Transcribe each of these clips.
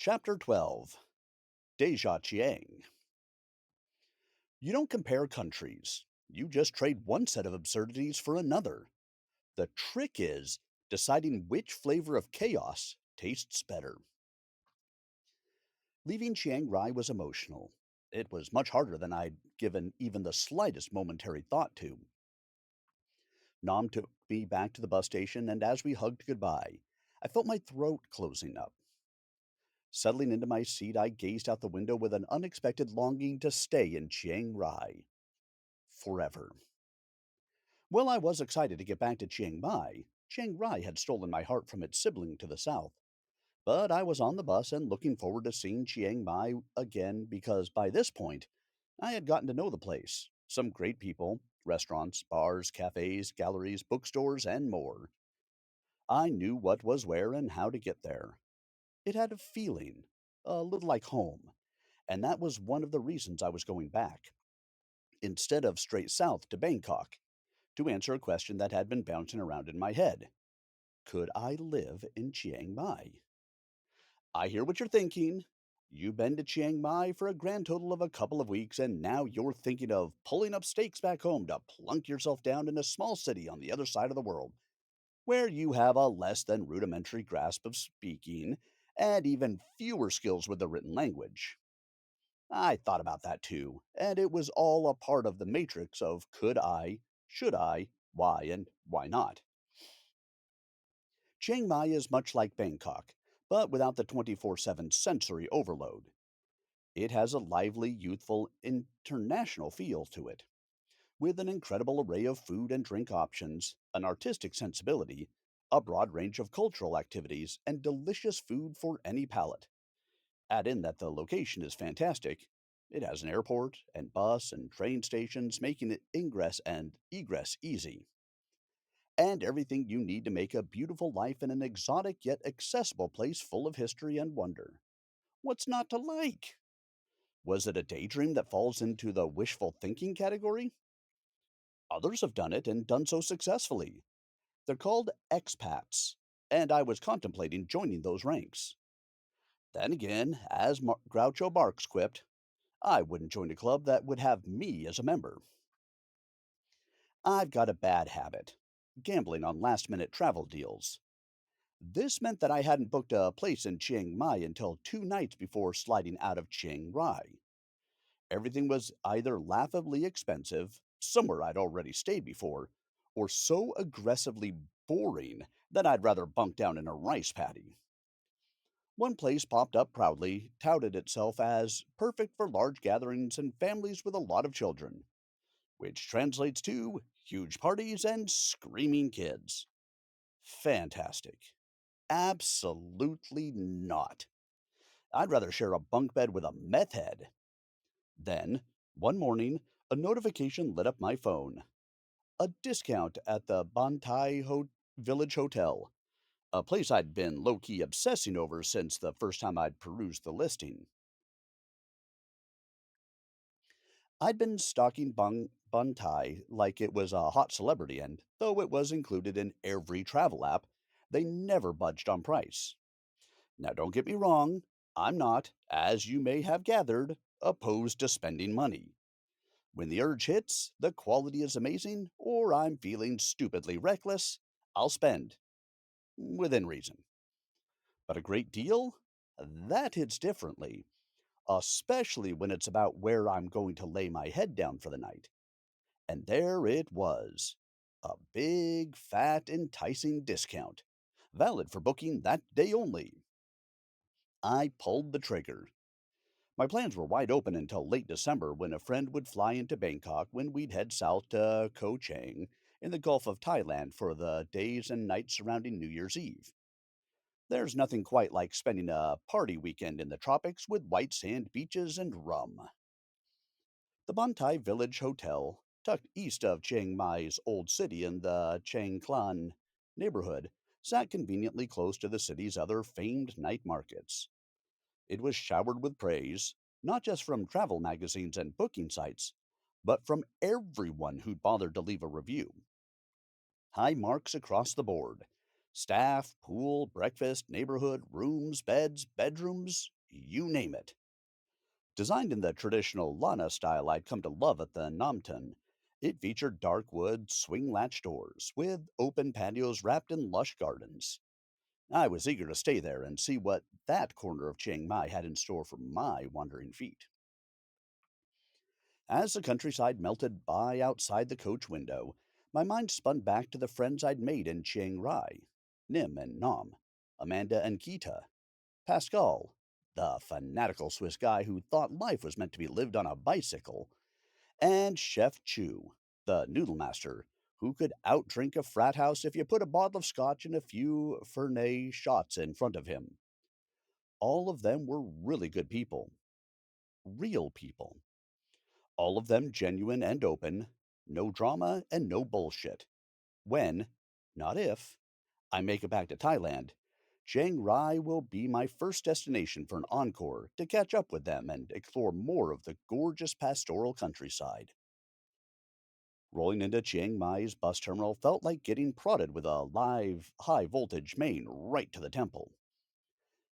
Chapter 12. Déjà Chiang. You don't compare countries. You just trade one set of absurdities for another. The trick is deciding which flavor of chaos tastes better. Leaving Chiang Rai was emotional. It was much harder than I'd given even the slightest momentary thought to. Nam took me back to the bus station, and as we hugged goodbye, I felt my throat closing up. Settling into my seat, I gazed out the window with an unexpected longing to stay in Chiang Rai forever. Well, I was excited to get back to Chiang Mai. Chiang Rai had stolen my heart from its sibling to the south. But I was on the bus and looking forward to seeing Chiang Mai again because by this point, I had gotten to know the place. Some great people, restaurants, bars, cafes, galleries, bookstores, and more. I knew what was where and how to get there. It had a feeling, a little like home, and that was one of the reasons I was going back, instead of straight south to Bangkok, to answer a question that had been bouncing around in my head. Could I live in Chiang Mai? I hear what you're thinking. You've been to Chiang Mai for a grand total of a couple of weeks, and now you're thinking of pulling up stakes back home to plunk yourself down in a small city on the other side of the world, where you have a less than rudimentary grasp of speaking and even fewer skills with the written language. I thought about that too, and it was all a part of the matrix of could I, should I, why, and why not. Chiang Mai is much like Bangkok, but without the 24/7 sensory overload. It has a lively, youthful, international feel to it, with an incredible array of food and drink options, an artistic sensibility, a broad range of cultural activities, and delicious food for any palate. Add in that the location is fantastic. It has an airport and bus and train stations, making it ingress and egress easy, and everything you need to make a beautiful life in an exotic yet accessible place full of history and wonder. What's not to like? Was it a daydream that falls into the wishful thinking category? Others have done it and done so successfully. They're called expats, and I was contemplating joining those ranks. Then again, as Groucho Marx quipped, I wouldn't join a club that would have me as a member. I've got a bad habit gambling on last minute travel deals. This meant that I hadn't booked a place in Chiang Mai until 2 nights before sliding out of Chiang Rai. Everything was either laughably expensive, somewhere I'd already stayed before, or so aggressively boring that I'd rather bunk down in a rice paddy. One place popped up proudly, touted itself as perfect for large gatherings and families with a lot of children, which translates to huge parties and screaming kids. Fantastic. Absolutely not. I'd rather share a bunk bed with a meth head. Then, one morning, a notification lit up my phone. A discount at the Village Hotel, a place I'd been low key obsessing over since the first time I'd perused the listing. I'd been stalking Bun Thai like it was a hot celebrity, and though it was included in every travel app, they never budged on price. Now, don't get me wrong, I'm not, as you may have gathered, opposed to spending money. When the urge hits, the quality is amazing, or I'm feeling stupidly reckless, I'll spend, within reason. But a great deal? That hits differently, especially when it's about where I'm going to lay my head down for the night. And there it was. A big, fat, enticing discount. Valid for booking that day only. I pulled the trigger. My plans were wide open until late December when a friend would fly into Bangkok when we'd head south to Koh Chang in the Gulf of Thailand for the days and nights surrounding New Year's Eve. There's nothing quite like spending a party weekend in the tropics with white sand beaches and rum. The Bantai Village Hotel, tucked east of Chiang Mai's old city in the Chiang Klan neighborhood, sat conveniently close to the city's other famed night markets. It was showered with praise, not just from travel magazines and booking sites, but from everyone who'd bothered to leave a review. High marks across the board: staff, pool, breakfast, neighborhood, rooms, beds, bedrooms, you name it. Designed in the traditional Lana style I'd come to love at the Namton, it featured dark wood swing latch doors with open patios wrapped in lush gardens. I was eager to stay there and see what that corner of Chiang Mai had in store for my wandering feet. As the countryside melted by outside the coach window, my mind spun back to the friends I'd made in Chiang Rai: Nim and Nam, Amanda and Gita, Pascal, the fanatical Swiss guy who thought life was meant to be lived on a bicycle, and Chef Chu, the noodle master, who could outdrink a frat house if you put a bottle of scotch and a few Fernet shots in front of him. All of them were really good people, real people. All of them genuine and open, no drama and no bullshit. When, not if, I make it back to Thailand, Chiang Rai will be my first destination for an encore to catch up with them and explore more of the gorgeous pastoral countryside. Rolling into Chiang Mai's bus terminal felt like getting prodded with a live, high voltage main right to the temple.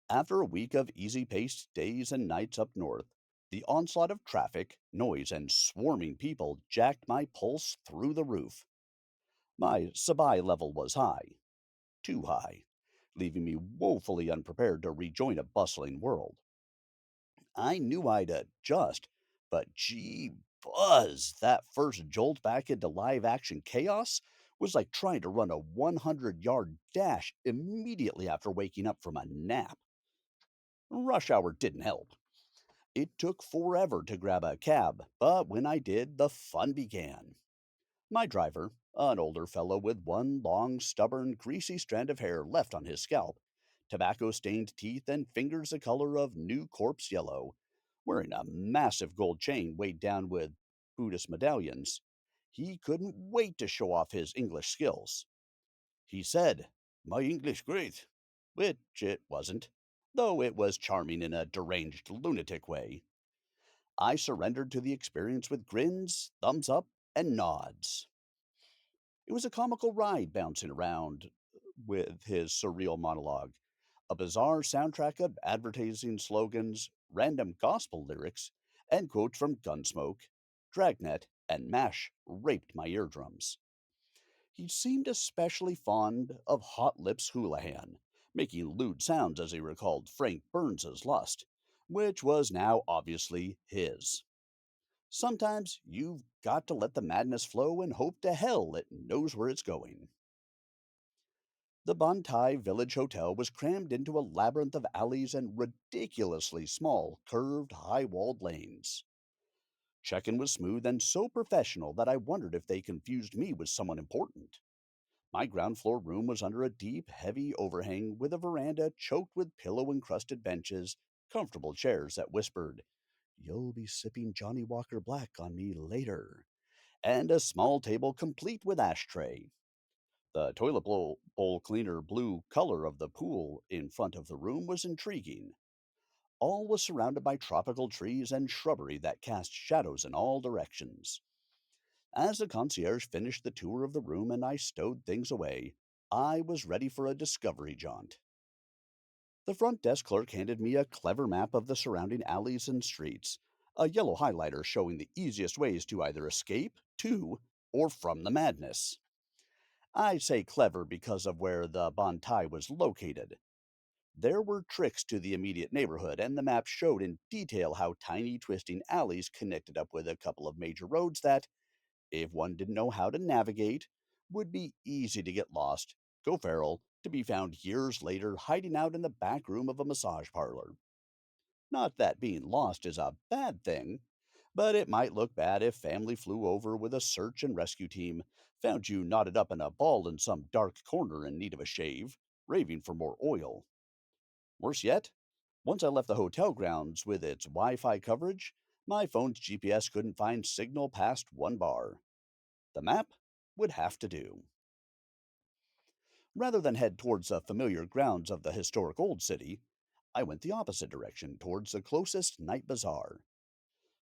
After a week of easy paced days and nights up north, the onslaught of traffic, noise, and swarming people jacked my pulse through the roof. My sabai level was high, too high, leaving me woefully unprepared to rejoin a bustling world. I knew I'd adjust, but gee buzz, that first jolt back into live action chaos was like trying to run a 100-yard dash immediately after waking up from a nap. Rush hour didn't help. It took forever to grab a cab, but when I did, the fun began. My driver, an older fellow with one long, stubborn, greasy strand of hair left on his scalp, tobacco stained teeth, and fingers the color of new corpse yellow, wearing a massive gold chain weighed down with Buddhist medallions, he couldn't wait to show off his English skills. He said, "My English great," which it wasn't, though it was charming in a deranged lunatic way. I surrendered to the experience with grins, thumbs up, and nods. It was a comical ride bouncing around with his surreal monologue, a bizarre soundtrack of advertising slogans, random gospel lyrics, and quotes from Gunsmoke, Dragnet, and MASH raped my eardrums. He seemed especially fond of Hot Lips Houlihan, making lewd sounds as he recalled Frank Burns's lust, which was now obviously his. Sometimes you've got to let the madness flow and hope to hell it knows where it's going. The Bantai Village Hotel was crammed into a labyrinth of alleys and ridiculously small, curved, high walled lanes. Check in was smooth and so professional that I wondered if they confused me with someone important. My ground floor room was under a deep, heavy overhang with a veranda choked with pillow encrusted benches, comfortable chairs that whispered, "You'll be sipping Johnny Walker Black on me later," and a small table complete with ashtray. The toilet bowl cleaner blue color of the pool in front of the room was intriguing. All was surrounded by tropical trees and shrubbery that cast shadows in all directions. As the concierge finished the tour of the room and I stowed things away, I was ready for a discovery jaunt. The front desk clerk handed me a clever map of the surrounding alleys and streets, a yellow highlighter showing the easiest ways to either escape, to, or from the madness. I say clever because of where the Bantai was located. There were tricks to the immediate neighborhood, and the map showed in detail how tiny twisting alleys connected up with a couple of major roads that, if one didn't know how to navigate, would be easy to get lost, go feral, to be found years later hiding out in the back room of a massage parlor. Not that being lost is a bad thing, but it might look bad if family flew over with a search and rescue team, found you knotted up in a ball in some dark corner in need of a shave, raving for more oil. Worse yet, once I left the hotel grounds with its Wi Fi coverage, my phone's GPS couldn't find signal past one bar. The map would have to do. Rather than head towards the familiar grounds of the historic old city, I went the opposite direction towards the closest night bazaar.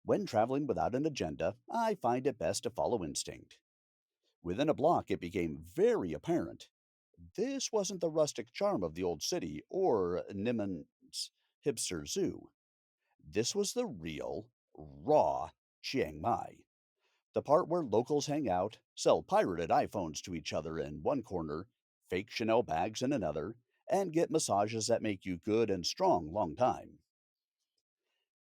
When traveling without an agenda, I find it best to follow instinct. Within a block, it became very apparent. This wasn't the rustic charm of the old city or Niman's hipster zoo. This was the real, raw Chiang Mai. The part where locals hang out, sell pirated iPhones to each other in one corner, fake Chanel bags in another, and get massages that make you good and strong long time.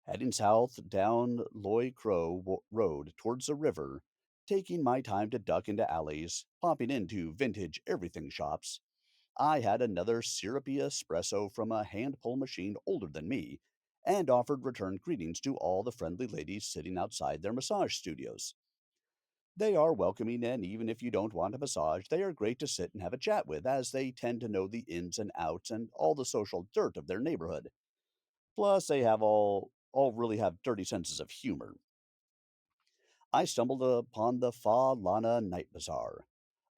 Heading south down Loy Crow Road towards the river, taking my time to duck into alleys, popping into vintage everything shops, I had another syrupy espresso from a hand pull machine older than me, and offered return greetings to all the friendly ladies sitting outside their massage studios. They are welcoming, and even if you don't want a massage, they are great to sit and have a chat with, as they tend to know the ins and outs and all the social dirt of their neighborhood. Plus, they all really have dirty senses of humor. I stumbled upon the Fa Lana Night Bazaar,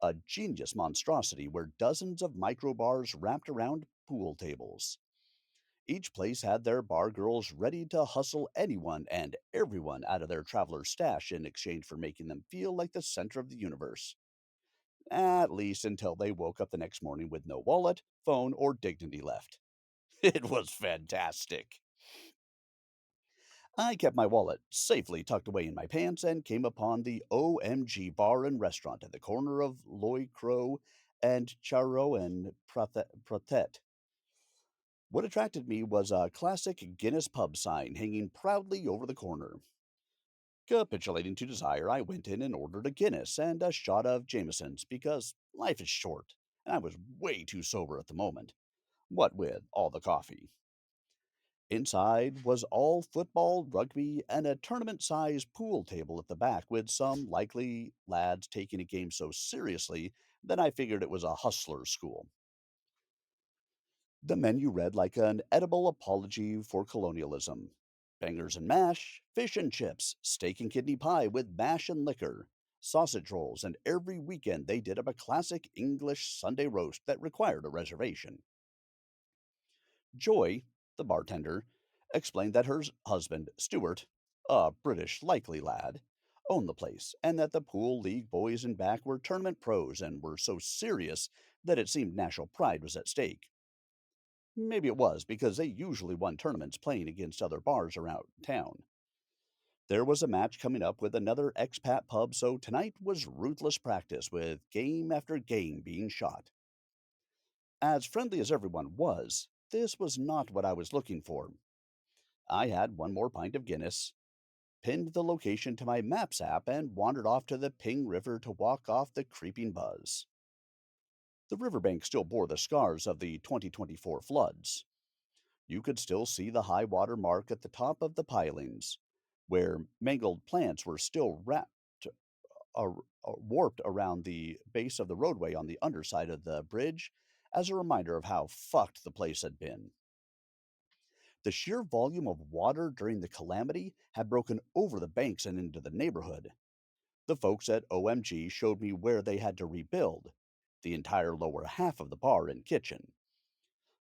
a genius monstrosity where dozens of micro bars wrapped around pool tables. Each place had their bar girls ready to hustle anyone and everyone out of their traveler's stash in exchange for making them feel like the center of the universe. At least until they woke up the next morning with no wallet, phone, or dignity left. It was fantastic. I kept my wallet safely tucked away in my pants and came upon the OMG bar and restaurant at the corner of Loy Crow and Charo and Protet. What attracted me was a classic Guinness pub sign hanging proudly over the corner. Capitulating to desire, I went in and ordered a Guinness and a shot of Jameson's because life is short, and I was way too sober at the moment, what with all the coffee. Inside was all football, rugby, and a tournament sized pool table at the back, with some likely lads taking a game so seriously that I figured it was a hustler's school. The menu read like an edible apology for colonialism: bangers and mash, fish and chips, steak and kidney pie with mash and liquor, sausage rolls, and every weekend they did up a classic English Sunday roast that required a reservation. Joy, the bartender, explained that her husband, Stuart, a British likely lad, owned the place, and that the pool league boys in back were tournament pros and were so serious that it seemed national pride was at stake. Maybe it was, because they usually won tournaments playing against other bars around town. There was a match coming up with another expat pub, so tonight was ruthless practice with game after game being shot. As friendly as everyone was, this was not what I was looking for. I had one more pint of Guinness, pinned the location to my Maps app, and wandered off to the Ping River to walk off the creeping buzz. The riverbank still bore the scars of the 2024 floods. You could still see the high water mark at the top of the pilings, where mangled plants were still warped around the base of the roadway on the underside of the bridge as a reminder of how fucked the place had been. The sheer volume of water during the calamity had broken over the banks and into the neighborhood. The folks at OMG showed me where they had to rebuild the entire lower half of the bar and kitchen.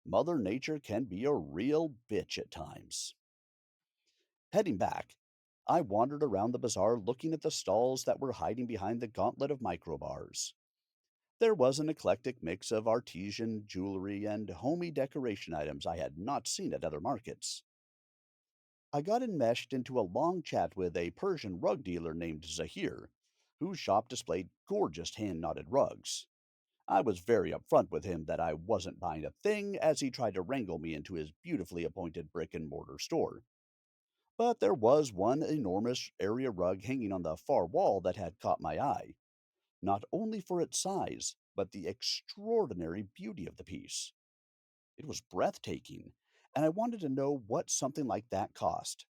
Mother Nature can be a real bitch at times. Heading back, I wandered around the bazaar looking at the stalls that were hiding behind the gauntlet of microbars. There was an eclectic mix of artesian jewelry and homey decoration items I had not seen at other markets. I got enmeshed into a long chat with a Persian rug dealer named Zahir, whose shop displayed gorgeous hand knotted rugs. I was very upfront with him that I wasn't buying a thing, as he tried to wrangle me into his beautifully appointed brick and mortar store. But there was one enormous area rug hanging on the far wall that had caught my eye, not only for its size, but the extraordinary beauty of the piece. It was breathtaking, and I wanted to know what something like that cost.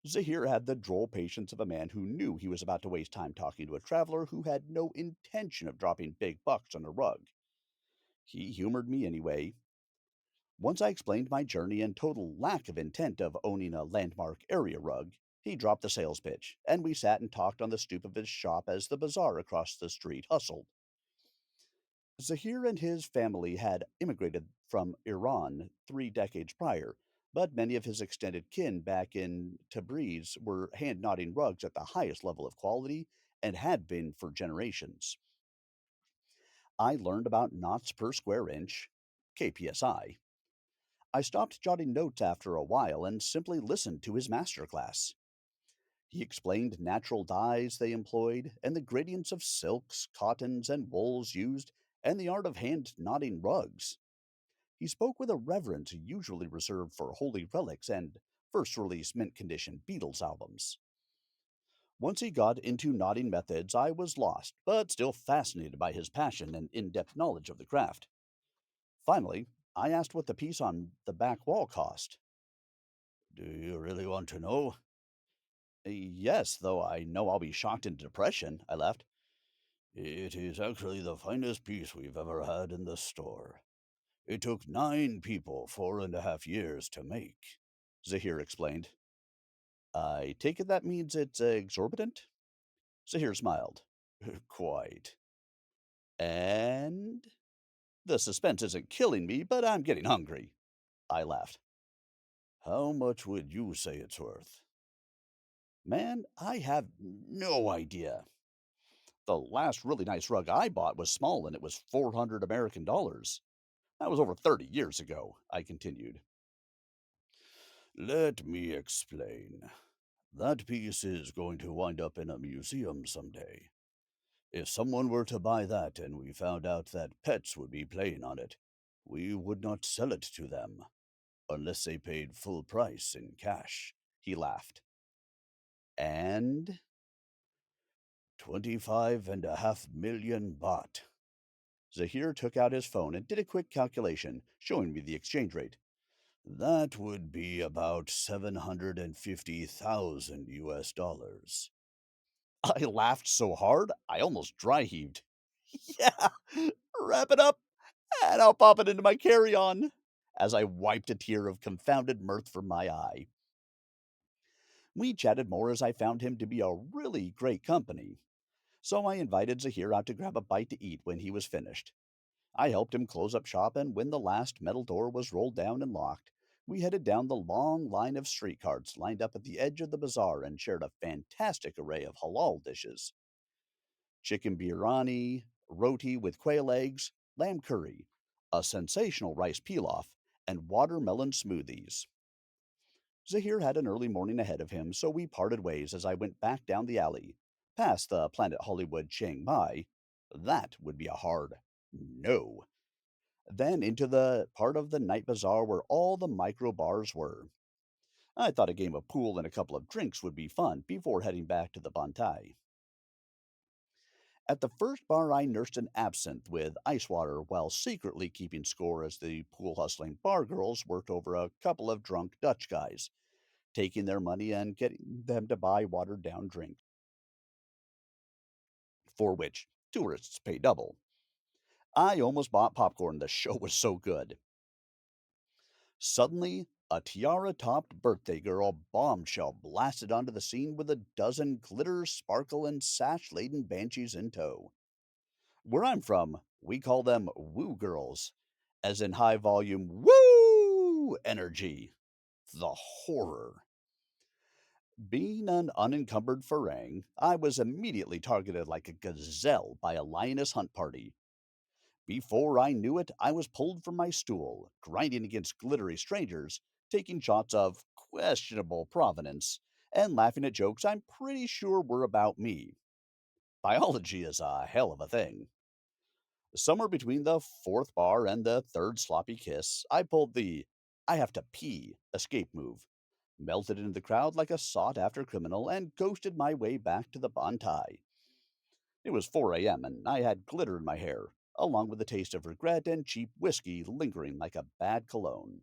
Zahir had the droll patience of a man who knew he was about to waste time talking to a traveler who had no intention of dropping big bucks on a rug. He humored me anyway. Once I explained my journey and total lack of intent of owning a landmark area rug, he dropped the sales pitch, and we sat and talked on the stoop of his shop as the bazaar across the street hustled. Zahir and his family had immigrated from Iran 3 decades prior, but many of his extended kin back in Tabriz were hand knotting rugs at the highest level of quality and had been for generations. I learned about knots per square inch, KPSI. I stopped jotting notes after a while and simply listened to his master class. He explained natural dyes they employed, and the gradients of silks, cottons, and wools used, and the art of hand knotting rugs. He spoke with a reverence usually reserved for holy relics and first release mint condition Beatles albums. Once he got into knotting methods, I was lost, but still fascinated by his passion and in depth knowledge of the craft. Finally, I asked what the piece on the back wall cost. Do you really want to know? Yes, though I know I'll be shocked into depression, I laughed. It is actually the finest piece we've ever had in the store. It took 9 people 4.5 years to make, Zahir explained. I take it that means it's exorbitant? Zahir smiled. Quite. And the suspense isn't killing me, but I'm getting hungry. I laughed. How much would you say it's worth? Man, I have no idea. The last really nice rug I bought was small and it was 400 American dollars. That was over 30 years ago, I continued. Let me explain. That piece is going to wind up in a museum someday. If someone were to buy that and we found out that pets would be playing on it, we would not sell it to them unless they paid full price in cash. He laughed. And 25.5 million baht. Zahir took out his phone and did a quick calculation, showing me the exchange rate. That would be about 750,000 US dollars. I laughed so hard, I almost dry heaved. Yeah, wrap it up, and I'll pop it into my carry on, as I wiped a tear of confounded mirth from my eye. We chatted more as I found him to be a really great company, so I invited Zahir out to grab a bite to eat when he was finished. I helped him close up shop, and when the last metal door was rolled down and locked, we headed down the long line of street carts lined up at the edge of the bazaar and shared a fantastic array of halal dishes: chicken biryani, roti with quail eggs, lamb curry, a sensational rice pilaf, and watermelon smoothies. Zahir had an early morning ahead of him, so we parted ways as I went back down the alley, past the Planet Hollywood Chiang Mai. That would be a hard no. Then into the part of the night bazaar where all the micro bars were. I thought a game of pool and a couple of drinks would be fun before heading back to the Bantai. At the first bar, I nursed an absinthe with ice water while secretly keeping score as the pool hustling bar girls worked over a couple of drunk Dutch guys, taking their money and getting them to buy watered down drinks, for which tourists pay double. I almost bought popcorn, the show was so good. Suddenly, a tiara topped birthday girl bombshell blasted onto the scene with a dozen glitter, sparkle, and sash laden banshees in tow. Where I'm from, we call them woo girls, as in high volume woo energy. The horror. Being an unencumbered farang, I was immediately targeted like a gazelle by a lioness hunt party. Before I knew it, I was pulled from my stool, grinding against glittery strangers, taking shots of questionable provenance, and laughing at jokes I'm pretty sure were about me. Biology is a hell of a thing. Somewhere between the fourth bar and the third sloppy kiss, I pulled the I have to pee escape move, melted into the crowd like a sought after criminal, and ghosted my way back to the Bantai. It was 4 a.m., and I had glitter in my hair, along with the taste of regret and cheap whiskey lingering like a bad cologne.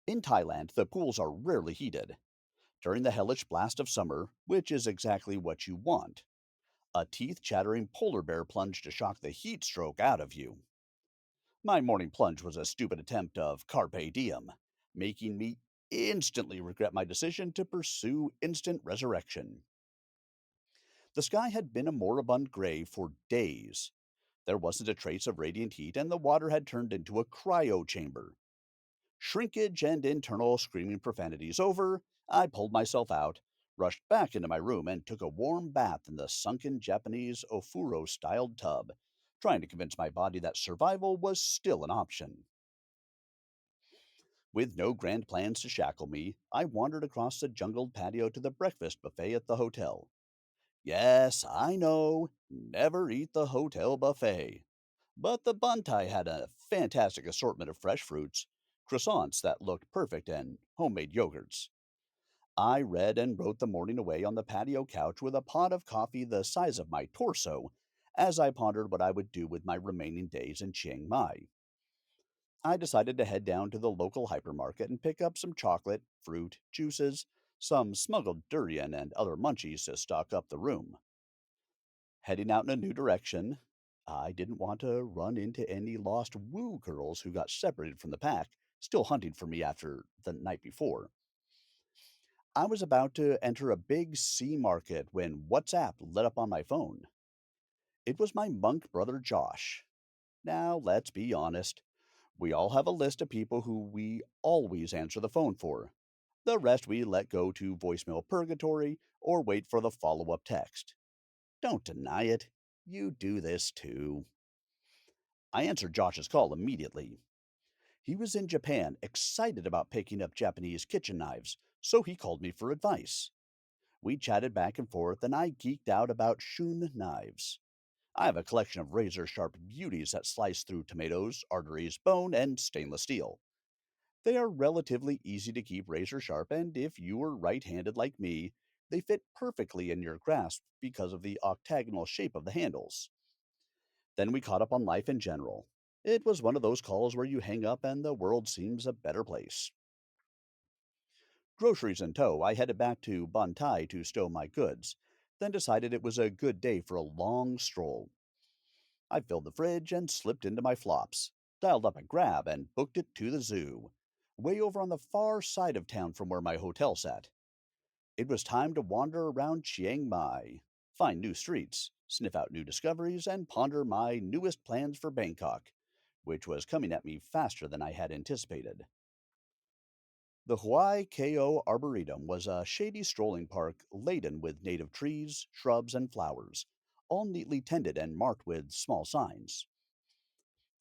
In Thailand, the pools are rarely heated. During the hellish blast of summer, which is exactly what you want, a teeth chattering polar bear plunge to shock the heat stroke out of you. My morning plunge was a stupid attempt of carpe diem, making me instantly regret my decision to pursue instant resurrection. The sky had been a moribund gray for days. There wasn't a trace of radiant heat, and the water had turned into a cryo chamber. Shrinkage and internal screaming profanities over, I pulled myself out, rushed back into my room, and took a warm bath in the sunken Japanese ofuro styled tub, trying to convince my body that survival was still an option. With no grand plans to shackle me, I wandered across the jungled patio to the breakfast buffet at the hotel. Yes, I know, never eat the hotel buffet. But the Buntai had a fantastic assortment of fresh fruits, croissants that looked perfect, and homemade yogurts. I read and wrote the morning away on the patio couch with a pot of coffee the size of my torso as I pondered what I would do with my remaining days in Chiang Mai. I decided to head down to the local hypermarket and pick up some chocolate, fruit, juices, some smuggled durian, and other munchies to stock up the room. Heading out in a new direction, I didn't want to run into any lost woo girls who got separated from the pack, still hunting for me after the night before. I was about to enter a big sea market when WhatsApp lit up on my phone. It was my monk brother Josh. Now, let's be honest. We all have a list of people who we always answer the phone for. The rest we let go to voicemail purgatory or wait for the follow up text. Don't deny it. You do this too. I answered Josh's call immediately. He was in Japan, excited about picking up Japanese kitchen knives, so he called me for advice. We chatted back and forth, and I geeked out about shun knives. I have a collection of razor sharp beauties that slice through tomatoes, arteries, bone, and stainless steel. They are relatively easy to keep razor sharp, and if you are right handed like me, they fit perfectly in your grasp because of the octagonal shape of the handles. Then we caught up on life in general. It was one of those calls where you hang up and the world seems a better place. Groceries in tow, I headed back to Bantai to stow my goods, then decided it was a good day for a long stroll. I filled the fridge and slipped into my flops, dialed up a grab, and booked it to the zoo, way over on the far side of town from where my hotel sat. It was time to wander around Chiang Mai, find new streets, sniff out new discoveries, and ponder my newest plans for Bangkok, which was coming at me faster than I had anticipated. The Huai Ko Arboretum was a shady strolling park laden with native trees, shrubs, and flowers, all neatly tended and marked with small signs.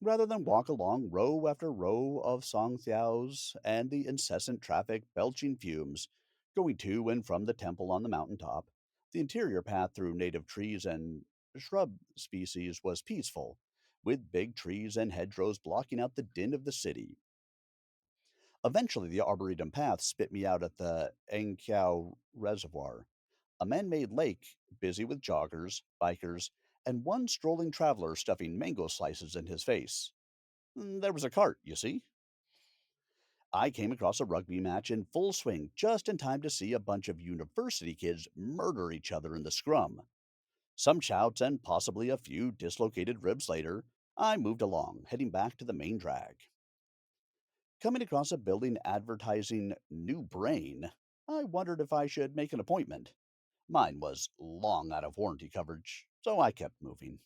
Rather than walk along row after row of songthaos and the incessant traffic belching fumes, going to and from the temple on the mountain top, the interior path through native trees and shrub species was peaceful, with big trees and hedgerows blocking out the din of the city. Eventually, the arboretum path spit me out at the Angkiao Reservoir, a man made lake busy with joggers, bikers, and one strolling traveler stuffing mango slices in his face. There was a cart, you see. I came across a rugby match in full swing just in time to see a bunch of university kids murder each other in the scrum. Some shouts and possibly a few dislocated ribs later, I moved along, heading back to the main drag. Coming across a building advertising New Brain, I wondered if I should make an appointment. Mine was long out of warranty coverage, so I kept moving.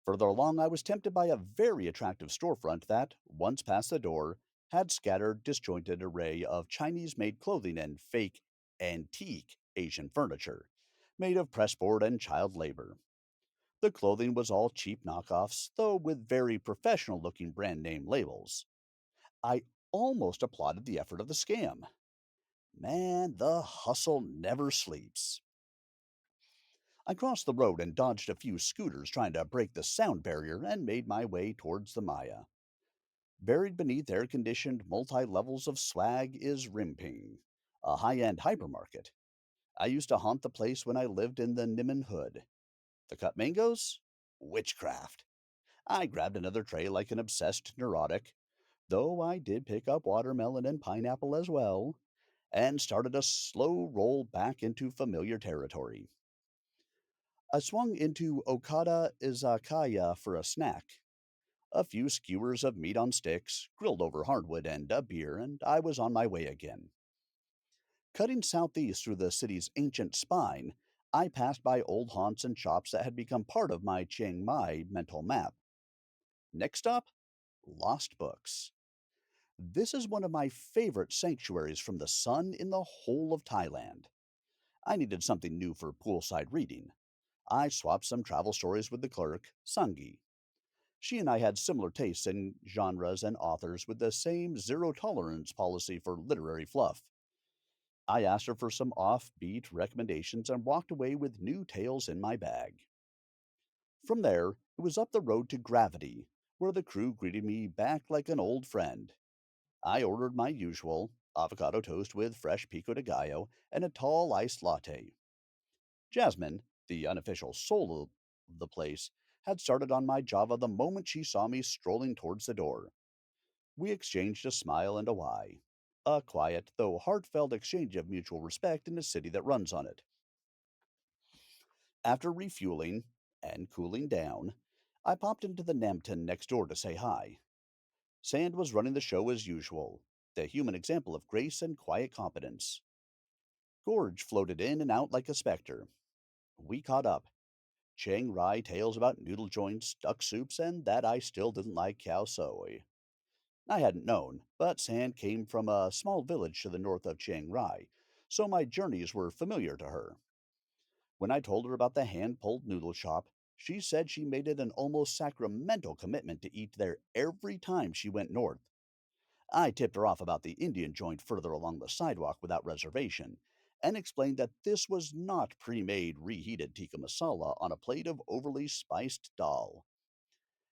Further along, I was tempted by a very attractive storefront that, once past the door, had scattered disjointed array of Chinese made clothing and fake, antique Asian furniture, made of pressboard and child labor. The clothing was all cheap knockoffs, though with very professional looking brand name labels. I almost applauded the effort of the scam. Man, the hustle never sleeps. I crossed the road and dodged a few scooters trying to break the sound barrier and made my way towards the Maya. Buried beneath air conditioned multi levels of swag is Rimping, a high end hypermarket. I used to haunt the place when I lived in the Niman Hood. The cut mangoes? Witchcraft. I grabbed another tray like an obsessed neurotic, though I did pick up watermelon and pineapple as well, and started a slow roll back into familiar territory. I swung into Okada Izakaya for a snack. A few skewers of meat on sticks, grilled over hardwood, and a beer, and I was on my way again. Cutting southeast through the city's ancient spine, I passed by old haunts and shops that had become part of my Chiang Mai mental map. Next stop, Lost Books. This is one of my favorite sanctuaries from the sun in the whole of Thailand. I needed something new for poolside reading. I swapped some travel stories with the clerk, Sangi. She and I had similar tastes in genres and authors with the same zero tolerance policy for literary fluff. I asked her for some offbeat recommendations and walked away with new tales in my bag. From there, it was up the road to Gravity, where the crew greeted me back like an old friend. I ordered my usual avocado toast with fresh pico de gallo and a tall iced latte. Jasmine, the unofficial soul of the place, had started on my Java the moment she saw me strolling towards the door. We exchanged a smile and a why. A quiet, though heartfelt exchange of mutual respect in a city that runs on it. After refueling and cooling down, I popped into the Nampton next door to say hi. Sand was running the show as usual, the human example of grace and quiet competence. Gorge floated in and out like a specter. We caught up. Chiang Rai tales about noodle joints, duck soups, and that I still didn't like cow soy. I hadn't known, but Sand came from a small village to the north of Chiang Rai, so my journeys were familiar to her. When I told her about the hand pulled noodle shop, she said she made it an almost sacramental commitment to eat there every time she went north. I tipped her off about the Indian joint further along the sidewalk without reservation, and explained that this was not pre made reheated tikka masala on a plate of overly spiced dal.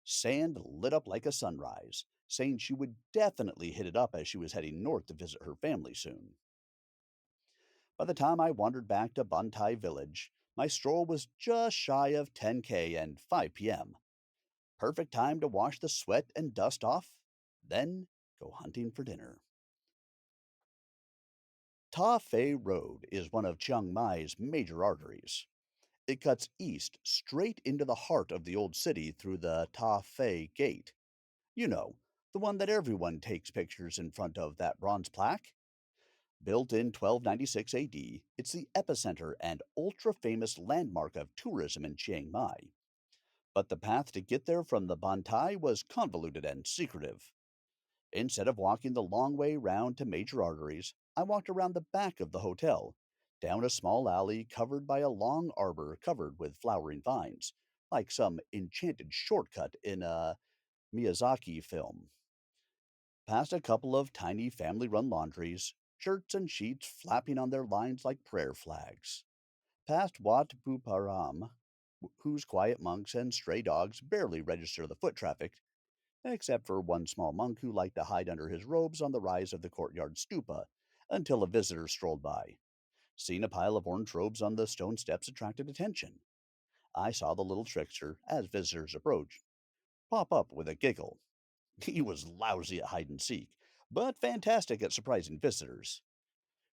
Sand lit up like a sunrise, saying she would definitely hit it up as she was heading north to visit her family soon. By the time I wandered back to Bantai village, my stroll was just shy of 10K and 5 p.m. Perfect time to wash the sweat and dust off, then go hunting for dinner. Ta Fe Road is one of Chiang Mai's major arteries. It cuts east straight into the heart of the old city through the Ta Fe Gate. You know, the one that everyone takes pictures in front of that bronze plaque? Built in 1296 AD, it's the epicenter and ultra famous landmark of tourism in Chiang Mai. But the path to get there from the Bantai was convoluted and secretive. Instead of walking the long way round to major arteries, I walked around the back of the hotel, down a small alley covered by a long arbor covered with flowering vines, like some enchanted shortcut in a Miyazaki film. Past a couple of tiny family run laundries, shirts and sheets flapping on their lines like prayer flags. Past Wat Buparam, whose quiet monks and stray dogs barely register the foot traffic, except for one small monk who liked to hide under his robes on the rise of the courtyard stupa until a visitor strolled by. Seeing a pile of orange robes on the stone steps attracted attention. I saw the little trickster, as visitors approached, pop up with a giggle. He was lousy at hide and seek, but fantastic at surprising visitors.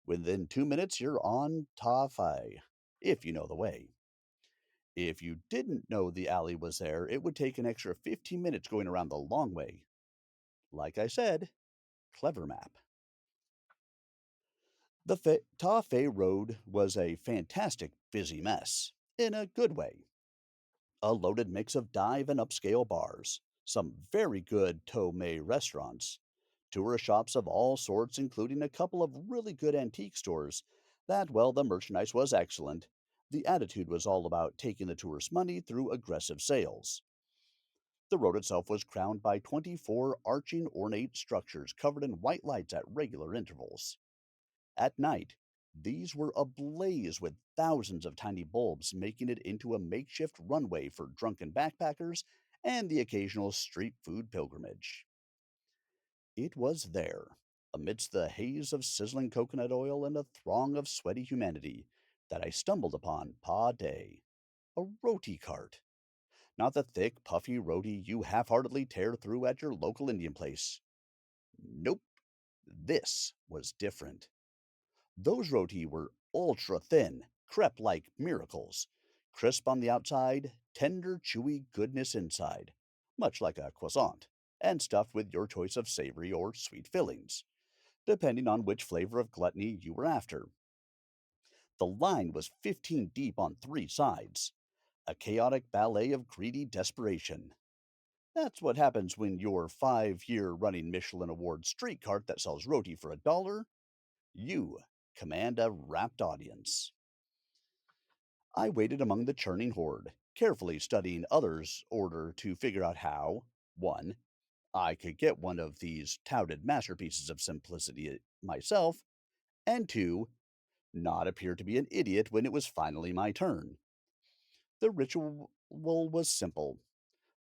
Within 2 minutes, you're on Ta Phai, if you know the way. If you didn't know the alley was there, it would take an extra 15 minutes going around the long way. Like I said, clever map. The Ta Fe Road was a fantastic busy mess, in a good way. A loaded mix of dive and upscale bars, some very good To Mei restaurants, tourist shops of all sorts, including a couple of really good antique stores that, while the merchandise was excellent, the attitude was all about taking the tourist money through aggressive sales. The road itself was crowned by 24 arching ornate structures covered in white lights at regular intervals. At night, these were ablaze with thousands of tiny bulbs, making it into a makeshift runway for drunken backpackers and the occasional street food pilgrimage. It was there, amidst the haze of sizzling coconut oil and a throng of sweaty humanity, that I stumbled upon Pa Day, a roti cart. Not the thick, puffy roti you half heartedly tear through at your local Indian place. Nope, this was different. Those roti were ultra thin, crepe like miracles, crisp on the outside, tender, chewy goodness inside, much like a croissant, and stuffed with your choice of savory or sweet fillings, depending on which flavor of gluttony you were after. The line was 15 deep on three sides, a chaotic ballet of greedy desperation. That's what happens when your 5 year running Michelin Award street cart that sells roti for $1, you command a rapt audience. I waited among the churning horde, carefully studying others' order to figure out how 1. I could get one of these touted masterpieces of simplicity myself, and 2. Not appear to be an idiot when it was finally my turn. The ritual was simple: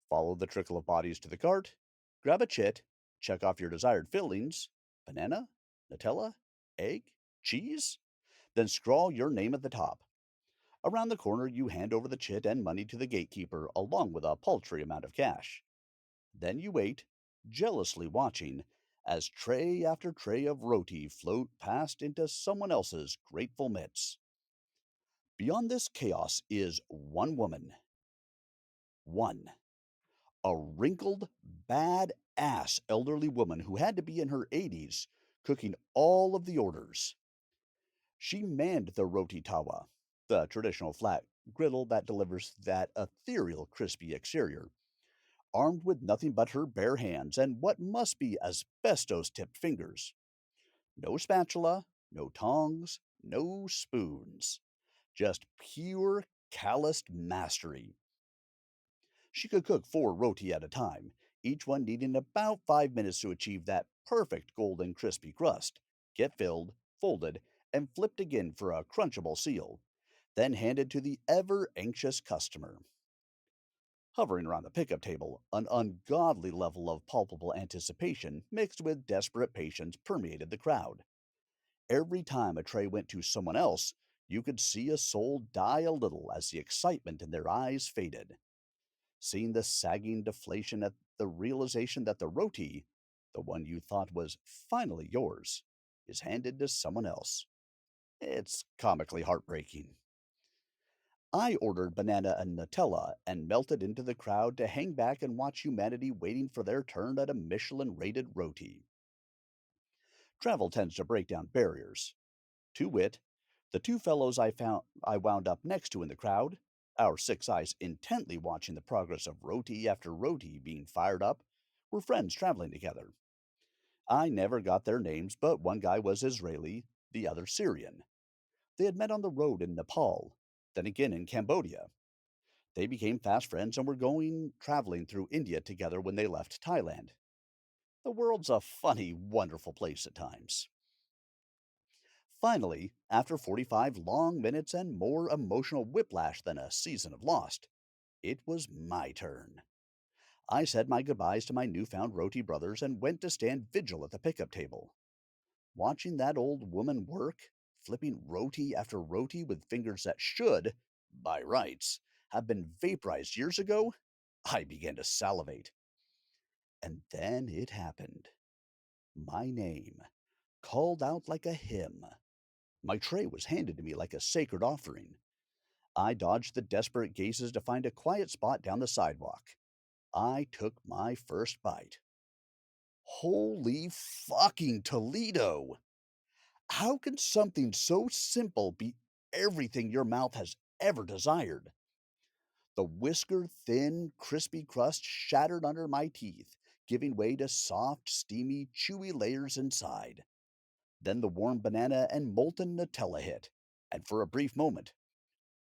follow the trickle of bodies to the cart, grab a chit, check off your desired fillings: banana, Nutella, egg, cheese, then scrawl your name at the top. Around the corner, you hand over the chit and money to the gatekeeper, along with a paltry amount of cash. Then you wait, jealously watching as tray after tray of roti float past into someone else's grateful mitts. Beyond this chaos is one woman. One. A wrinkled, bad ass elderly woman who had to be in her 80s, cooking all of the orders. She manned the roti tawa, the traditional flat griddle that delivers that ethereal crispy exterior, armed with nothing but her bare hands and what must be asbestos tipped fingers. No spatula, no tongs, no spoons. Just pure, calloused mastery. She could cook 4 roti at a time, each one needing about 5 minutes to achieve that perfect golden crispy crust, get filled, folded, and flipped again for a crunchable seal, then handed to the ever anxious customer. Hovering around the pickup table, an ungodly level of palpable anticipation mixed with desperate patience permeated the crowd. Every time a tray went to someone else, you could see a soul die a little as the excitement in their eyes faded. Seeing the sagging deflation at the realization that the roti, the one you thought was finally yours, is handed to someone else. It's comically heartbreaking. I ordered banana and Nutella and melted into the crowd to hang back and watch humanity waiting for their turn at a Michelin rated roti. Travel tends to break down barriers. To wit, the two fellows I wound up next to in the crowd, our 6 eyes intently watching the progress of roti after roti being fired up, were friends traveling together. I never got their names, but one guy was Israeli, the other Syrian. They had met on the road in Nepal, then again in Cambodia. They became fast friends and were going traveling through India together when they left Thailand. The world's a funny, wonderful place at times. Finally, after 45 long minutes and more emotional whiplash than a season of Lost, it was my turn. I said my goodbyes to my newfound roti brothers and went to stand vigil at the pickup table. Watching that old woman work, flipping roti after roti with fingers that should, by rights, have been vaporized years ago, I began to salivate. And then it happened. My name, called out like a hymn. My tray was handed to me like a sacred offering. I dodged the desperate gazes to find a quiet spot down the sidewalk. I took my first bite. Holy fucking Toledo! How can something so simple be everything your mouth has ever desired? The whisker thin, crispy crust shattered under my teeth, giving way to soft, steamy, chewy layers inside. Then the warm banana and molten Nutella hit, and for a brief moment,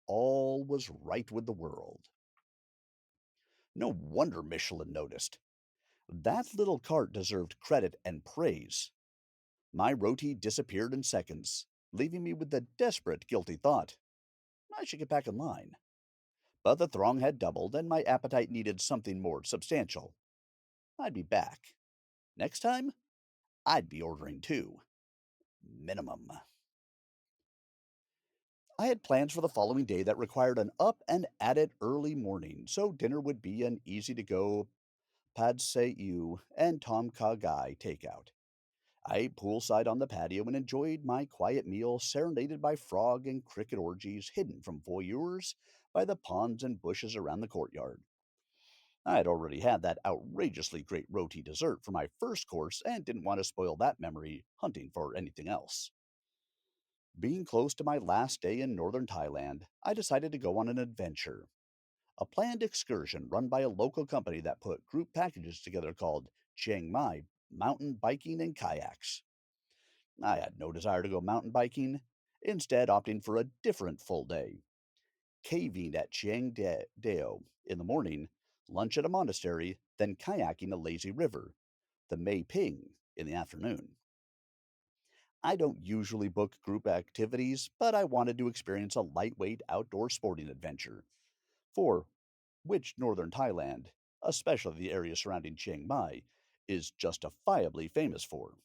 all was right with the world. No wonder Michelin noticed. That little cart deserved credit and praise. My roti disappeared in seconds, leaving me with the desperate, guilty thought: I should get back in line. But the throng had doubled, and my appetite needed something more substantial. I'd be back. Next time, I'd be ordering 2. Minimum. I had plans for the following day that required an up and at it early morning, so dinner would be an easy to go pad see ew and tom kha gai takeout. I ate poolside on the patio and enjoyed my quiet meal serenaded by frog and cricket orgies hidden from voyeurs by the ponds and bushes around the courtyard. I had already had that outrageously great roti dessert for my first course and didn't want to spoil that memory hunting for anything else. Being close to my last day in northern Thailand, I decided to go on an adventure. A planned excursion run by a local company that put group packages together called Chiang Mai Mountain Biking and Kayaks. I had no desire to go mountain biking, instead opting for a different full day. caving at Deo in the morning, lunch at a monastery, then kayaking a lazy river, the Mei Ping, in the afternoon. I don't usually book group activities, but I wanted to experience a lightweight outdoor sporting adventure, for which northern Thailand, especially the area surrounding Chiang Mai, is justifiably famous for.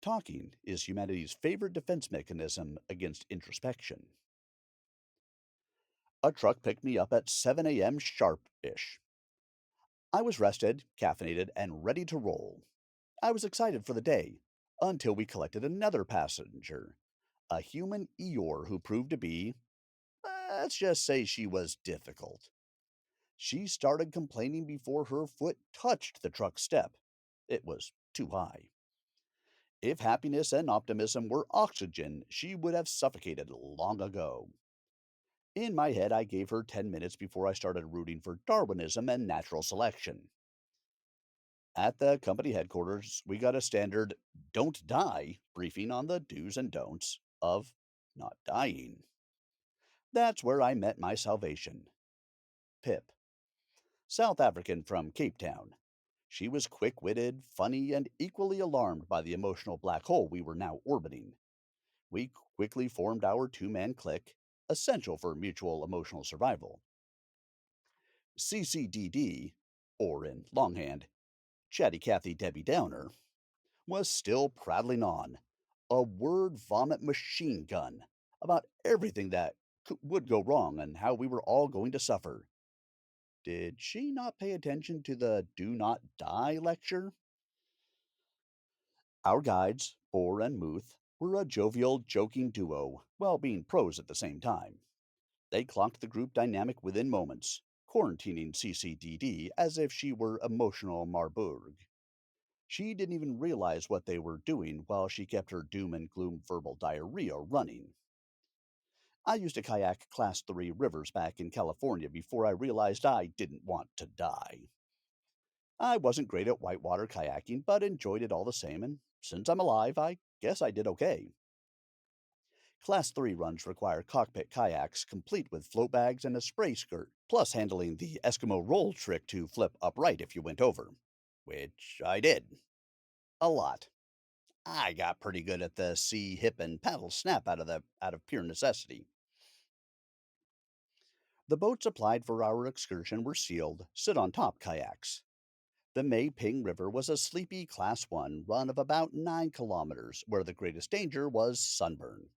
Talking is humanity's favorite defense mechanism against introspection. A truck picked me up at 7 a.m. sharp ish. I was rested, caffeinated, and ready to roll. I was excited for the day until we collected another passenger, a human Eeyore who proved to be, let's just say she was difficult. She started complaining before her foot touched the truck step. It was too high. If happiness and optimism were oxygen, she would have suffocated long ago. In my head, I gave her 10 minutes before I started rooting for Darwinism and natural selection. At the company headquarters, we got a standard don't die briefing on the do's and don'ts of not dying. That's where I met my salvation. Pip, South African from Cape Town. She was quick witted, funny, and equally alarmed by the emotional black hole we were now orbiting. We quickly formed our two-man clique, essential for mutual emotional survival. CCDD, or in longhand, Chatty Cathy Debbie Downer, was still prattling on, a word vomit machine gun, about everything that would go wrong and how we were all going to suffer. Did she not pay attention to the Do Not Die lecture? Our guides, Bohr and Muth, were a jovial, joking duo, while being pros at the same time. They clocked the group dynamic within moments, quarantining CCDD as if she were emotional Marburg. She didn't even realize what they were doing while she kept her doom and gloom verbal diarrhea running. I used to kayak Class 3 rivers back in California before I realized I didn't want to die. I wasn't great at whitewater kayaking, but enjoyed it all the same, and since I'm alive, I guess I did okay. Class 3 runs require cockpit kayaks complete with float bags and a spray skirt, plus handling the Eskimo roll trick to flip upright if you went over. Which I did. A lot. I got pretty good at the sea hip and paddle snap out of pure necessity. The boats applied for our excursion were sealed, sit on top kayaks. The Mei Ping River was a sleepy Class 1 run of about 9 kilometers, where the greatest danger was sunburn.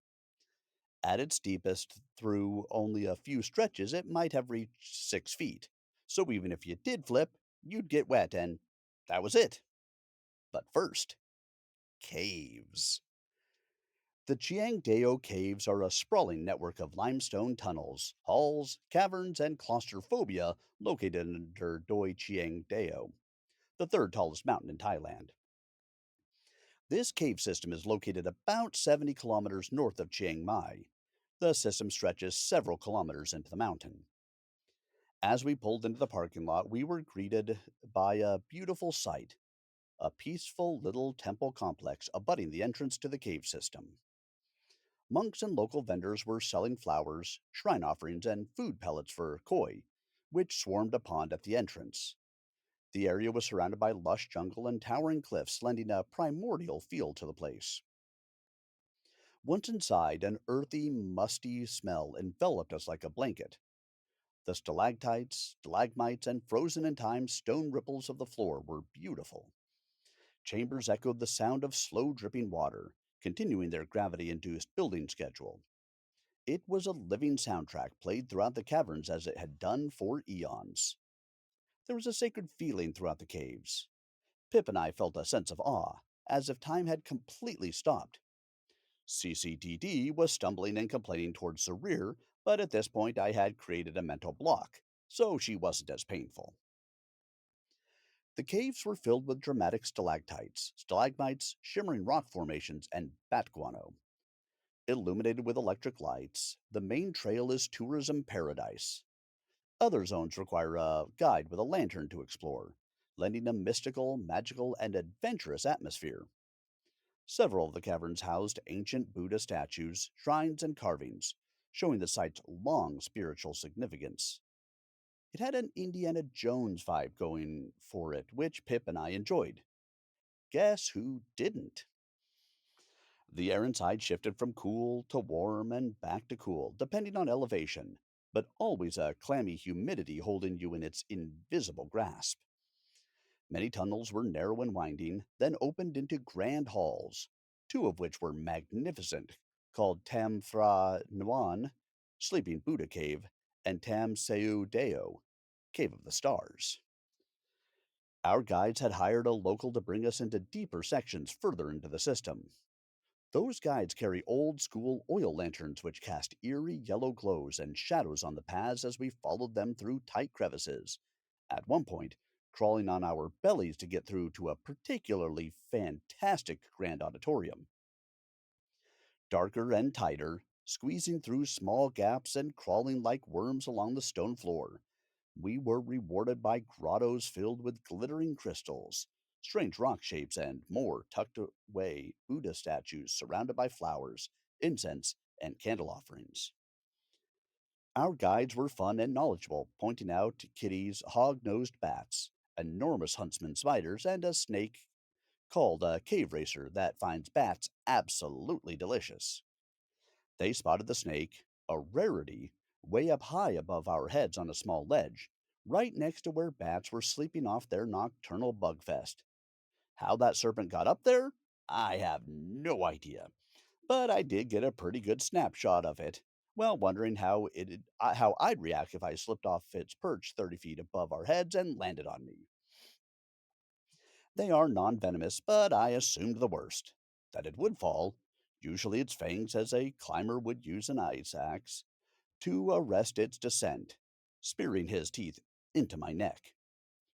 At its deepest, through only a few stretches, it might have reached 6 feet. So even if you did flip, you'd get wet, and that was it. But first, caves. The Chiang caves are a sprawling network of limestone tunnels, halls, caverns, and claustrophobia located under Doi Chiang the third tallest mountain in Thailand. This cave system is located about 70 kilometers north of Chiang Mai. The system stretches several kilometers into the mountain. As we pulled into the parking lot, we were greeted by a beautiful sight, a peaceful little temple complex abutting the entrance to the cave system. Monks and local vendors were selling flowers, shrine offerings, and food pellets for koi, which swarmed a pond at the entrance. The area was surrounded by lush jungle and towering cliffs, lending a primordial feel to the place. Once inside, an earthy, musty smell enveloped us like a blanket. The stalactites, stalagmites, and frozen in time stone ripples of the floor were beautiful. Chambers echoed the sound of slow dripping water, continuing their gravity induced building schedule. It was a living soundtrack played throughout the caverns as it had done for eons. There was a sacred feeling throughout the caves. Pip and I felt a sense of awe, as if time had completely stopped. CCDD was stumbling and complaining towards the rear, but at this point I had created a mental block, so she wasn't as painful. The caves were filled with dramatic stalactites, stalagmites, shimmering rock formations, and bat guano. Illuminated with electric lights, the main trail is tourism paradise. Other zones require a guide with a lantern to explore, lending a mystical, magical, and adventurous atmosphere. Several of the caverns housed ancient Buddha statues, shrines, and carvings, showing the site's long spiritual significance. It had an Indiana Jones vibe going for it, which Pip and I enjoyed. Guess who didn't? The air inside shifted from cool to warm and back to cool, depending on elevation, but always a clammy humidity holding you in its invisible grasp. Many tunnels were narrow and winding, then opened into grand halls, two of which were magnificent, called Tam Phra Nuan, Sleeping Buddha Cave, and Tam Seu Deo, Cave of the Stars. Our guides had hired a local to bring us into deeper sections further into the system. Those guides carry old school oil lanterns which cast eerie yellow glows and shadows on the paths as we followed them through tight crevices. At one point, crawling on our bellies to get through to a particularly fantastic grand auditorium. Darker and tighter, squeezing through small gaps and crawling like worms along the stone floor, we were rewarded by grottos filled with glittering crystals, strange rock shapes, and more tucked away Buddha statues surrounded by flowers, incense, and candle offerings. Our guides were fun and knowledgeable, pointing out kitties, hog nosed bats, enormous huntsman spiders, and a snake called a cave racer that finds bats absolutely delicious. They spotted the snake, a rarity, way up high above our heads on a small ledge, right next to where bats were sleeping off their nocturnal bugfest. How that serpent got up there? I have no idea, but I did get a pretty good snapshot of it. Well, wondering how I'd react if I slipped off its perch 30 feet above our heads and landed on me. They are non venomous, but I assumed the worst that it would fall, usually its fangs as a climber would use an ice axe, to arrest its descent, spearing his teeth into my neck.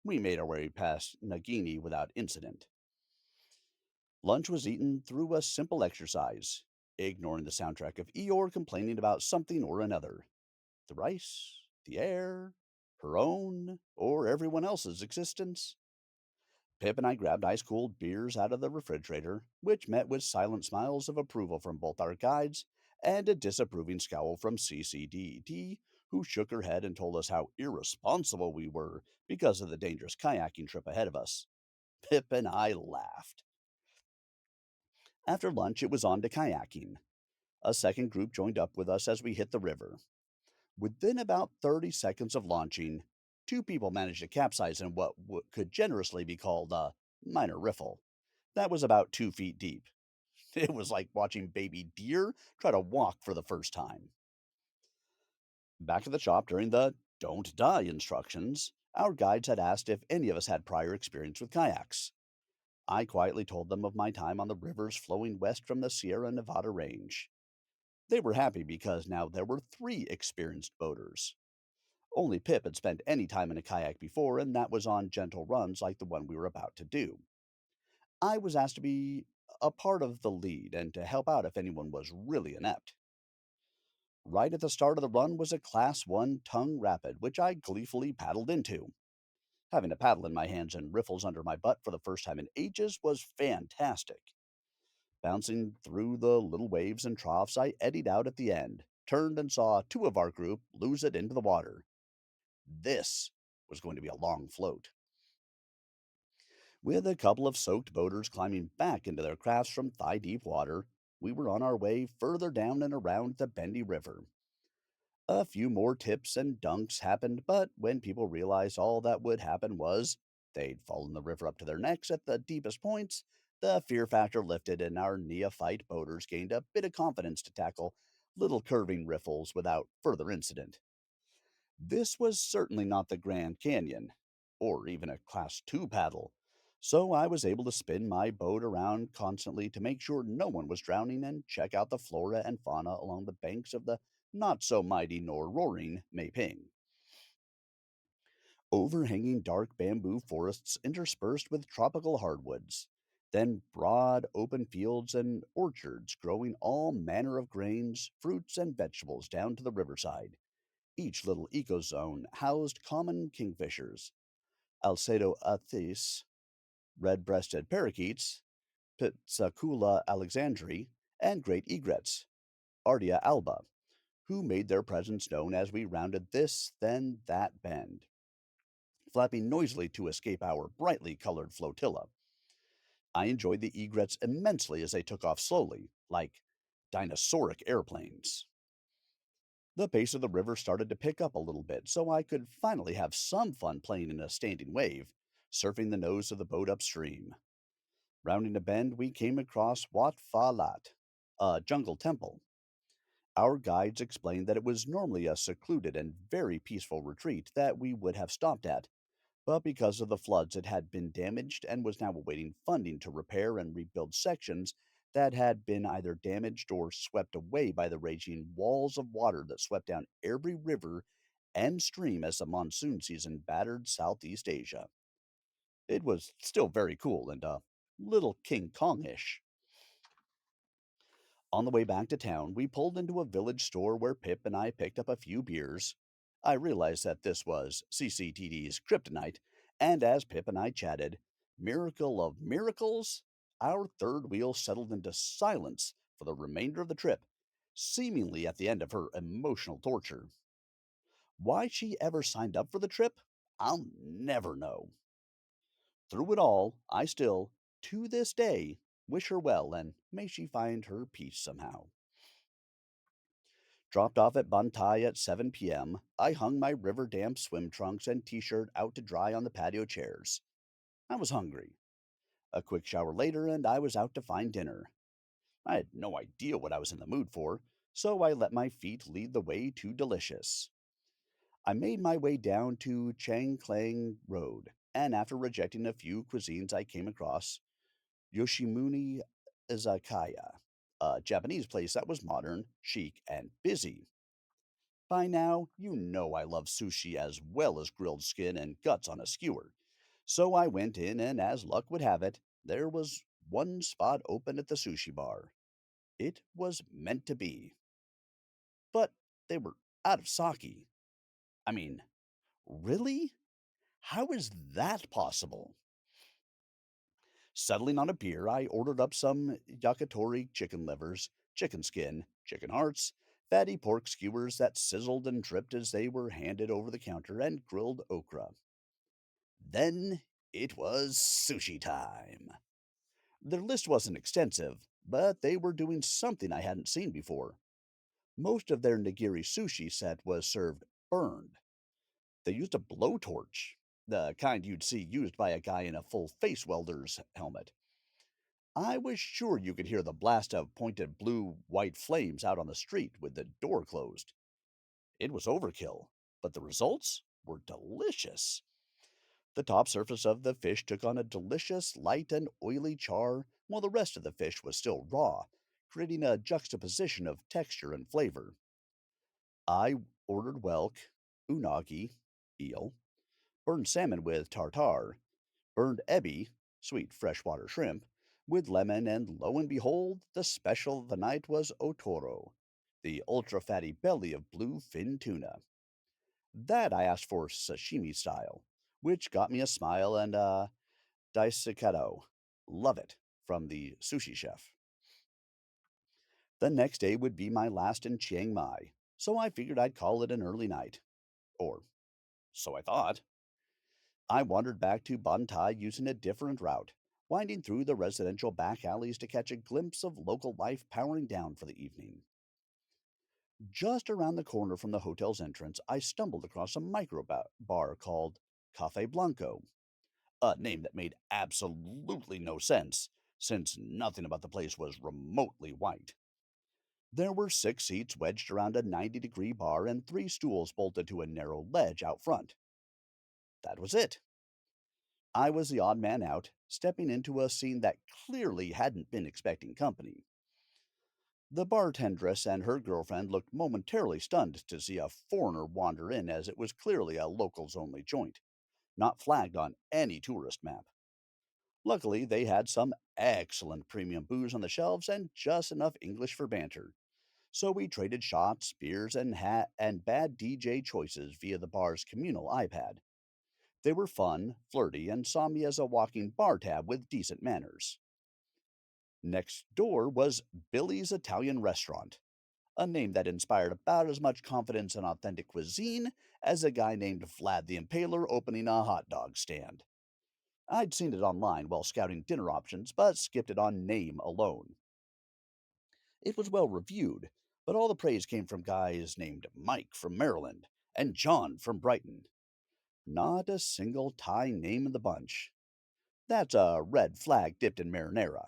We made our way past Nagini without incident. Lunch was eaten through a simple exercise, ignoring the soundtrack of Eeyore complaining about something or another. The rice, the air, her own, or everyone else's existence. Pip and I grabbed ice cold beers out of the refrigerator, which met with silent smiles of approval from both our guides and a disapproving scowl from CCDT, who shook her head and told us how irresponsible we were because of the dangerous kayaking trip ahead of us. Pip and I laughed. After lunch, it was on to kayaking. A second group joined up with us as we hit the river. Within about 30 seconds of launching, two people managed to capsize in what could generously be called a minor riffle. That was about 2 feet deep. It was like watching baby deer try to walk for the first time. Back at the shop during the don't die instructions, our guides had asked if any of us had prior experience with kayaks. I quietly told them of my time on the rivers flowing west from the Sierra Nevada range. They were happy because now there were three experienced boaters. Only Pip had spent any time in a kayak before, and that was on gentle runs like the one we were about to do. I was asked to be a part of the lead and to help out if anyone was really inept. Right at the start of the run was a Class 1 tongue rapid, which I gleefully paddled into. Having a paddle in my hands and riffles under my butt for the first time in ages was fantastic. Bouncing through the little waves and troughs, I eddied out at the end, turned and saw two of our group lose it into the water. This was going to be a long float. With a couple of soaked boaters climbing back into their crafts from thigh deep water, we were on our way further down and around the Bendy River. A few more tips and dunks happened, but when people realized all that would happen was they'd fall in the river up to their necks at the deepest points, the fear factor lifted and our neophyte boaters gained a bit of confidence to tackle little curving riffles without further incident. This was certainly not the Grand Canyon, or even a Class 2 paddle, so I was able to spin my boat around constantly to make sure no one was drowning and check out the flora and fauna along the banks of the not so mighty nor roaring Ping. Overhanging dark bamboo forests interspersed with tropical hardwoods, then broad open fields and orchards growing all manner of grains, fruits, and vegetables down to the riverside. Each little ecozone housed common kingfishers, Alcedo athis, red-breasted parakeets, Pizzacula alexandri, and great egrets, Ardea alba, who made their presence known as we rounded this, then that bend, flapping noisily to escape our brightly colored flotilla. I enjoyed the egrets immensely as they took off slowly, like dinosauric airplanes. The pace of the river started to pick up a little bit, so I could finally have some fun playing in a standing wave, surfing the nose of the boat upstream. Rounding a bend, we came across Wat Pha Lat, a jungle temple. Our guides explained that it was normally a secluded and very peaceful retreat that we would have stopped at, but because of the floods, it had been damaged and was now awaiting funding to repair and rebuild sections that had been either damaged or swept away by the raging walls of water that swept down every river and stream as the monsoon season battered Southeast Asia. It was still very cool and a little King Kong-ish. On the way back to town, we pulled into a village store where Pip and I picked up a few beers. I realized that this was CCTD's kryptonite, and as Pip and I chatted, miracle of miracles, our third wheel settled into silence for the remainder of the trip, seemingly at the end of her emotional torture. Why she ever signed up for the trip, I'll never know. Through it all, I still, to this day, wish her well and may she find her peace somehow. Dropped off at Bantai at 7 p.m., I hung my river damp swim trunks and t shirt out to dry on the patio chairs. I was hungry. A quick shower later, and I was out to find dinner. I had no idea what I was in the mood for, so I let my feet lead the way to delicious. I made my way down to Chiang Road, and after rejecting a few cuisines I came across, Yoshimune Izakaya, a Japanese place that was modern, chic, and busy. By now, you know I love sushi as well as grilled skin and guts on a skewer. So I went in, and as luck would have it, there was one spot open at the sushi bar. It was meant to be. But they were out of sake. I mean, really? How is that possible? Settling on a beer, I ordered up some yakitori chicken livers, chicken skin, chicken hearts, fatty pork skewers that sizzled and dripped as they were handed over the counter, and grilled okra. Then it was sushi time. Their list wasn't extensive, but they were doing something I hadn't seen before. Most of their nigiri sushi set was served burned. They used a blowtorch, the kind you'd see used by a guy in a full face welder's helmet. I was sure you could hear the blast of pointed blue white flames out on the street with the door closed. It was overkill, but the results were delicious. The top surface of the fish took on a delicious light and oily char, while the rest of the fish was still raw, creating a juxtaposition of texture and flavor. I ordered whelk, unagi, eel, burned salmon with tartare, burned ebi, sweet freshwater shrimp, with lemon, and lo and behold, the special of the night was otoro, the ultra fatty belly of blue fin tuna. That I asked for sashimi style, which got me a smile and a daisakedo. Love it, from the sushi chef. The next day would be my last in Chiang Mai, so I figured I'd call it an early night. Or so I thought. I wandered back to Bantai using a different route, winding through the residential back alleys to catch a glimpse of local life powering down for the evening. Just around the corner from the hotel's entrance, I stumbled across a bar called Cafe Blanco, a name that made absolutely no sense, since nothing about the place was remotely white. There were 6 seats wedged around a 90-degree bar and 3 stools bolted to a narrow ledge out front. That was it. I was the odd man out, stepping into a scene that clearly hadn't been expecting company. The bartendress and her girlfriend looked momentarily stunned to see a foreigner wander in, as it was clearly a locals only joint, not flagged on any tourist map. Luckily, they had some excellent premium booze on the shelves and just enough English for banter. So we traded shots, beers, and bad DJ choices via the bar's communal iPad. They were fun, flirty, and saw me as a walking bar tab with decent manners. Next door was Billy's Italian Restaurant, a name that inspired about as much confidence in authentic cuisine as a guy named Vlad the Impaler opening a hot dog stand. I'd seen it online while scouting dinner options, but skipped it on name alone. It was well reviewed, but all the praise came from guys named Mike from Maryland and John from Brighton. Not a single Thai name in the bunch. That's a red flag dipped in marinara.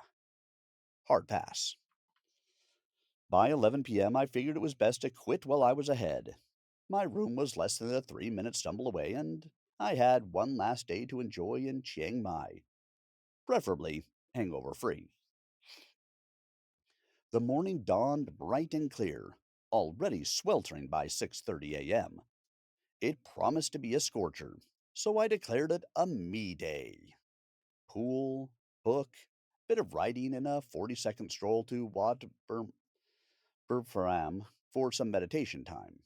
Hard pass. By 11 p.m., I figured it was best to quit while I was ahead. My room was less than a 3 minute stumble away, and I had one last day to enjoy in Chiang Mai, preferably hangover free. The morning dawned bright and clear, already sweltering by 6:30 a.m. It promised to be a scorcher, so I declared it a me day. Pool, book, bit of writing, and a 40-second stroll to Wat Burfaram for some meditation time.